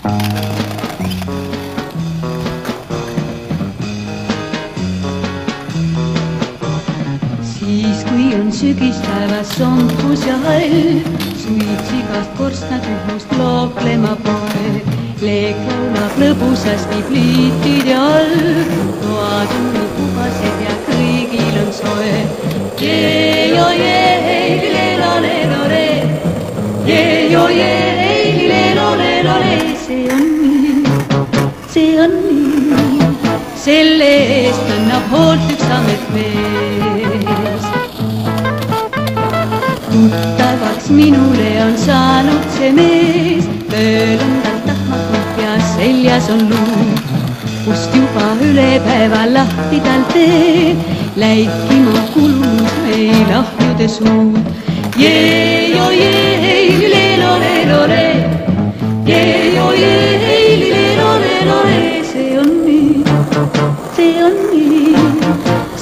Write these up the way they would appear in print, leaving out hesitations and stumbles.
Siis kui on sügispäevas sompus ja hall, suitsigast korstnad uhust looklema poeg. Leek laulab lõbusasti pliitide all, toad on nii puhased ja kõigil on soe. Jee-jo-jee-ei-li-le-lo-le-lo-le, jee-jo-jee-ei-li-le-lo-le-lo-le, see on nii, see on nii, selle eest annab hoolt üks ametmees. Tuttavaks minule on saanud see mees, tööl on tal tahmakult ja seljas on luu, kust juba üle päeva lahti tal teen, läikima kulunud meil ahjude suud. Jee-jo-jee-ei-li-le-lo-le-lo-le, jee-jo-jee-ei-li-le-lo-le-lo-le, see on nii, see on nii,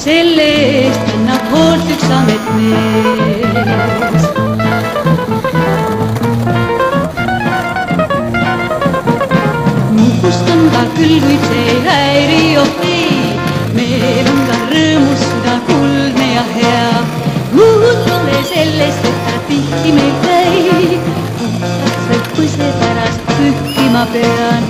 selle eest annab hoolt üks ametmees. Nuhkust on ka küll, kuid see ei häiri ohti, meil on ka rõõmus süda kuldne ja hea. Muutule sellest, et ta tihti meil käib, puhtalt see põse pärast pühkima pean.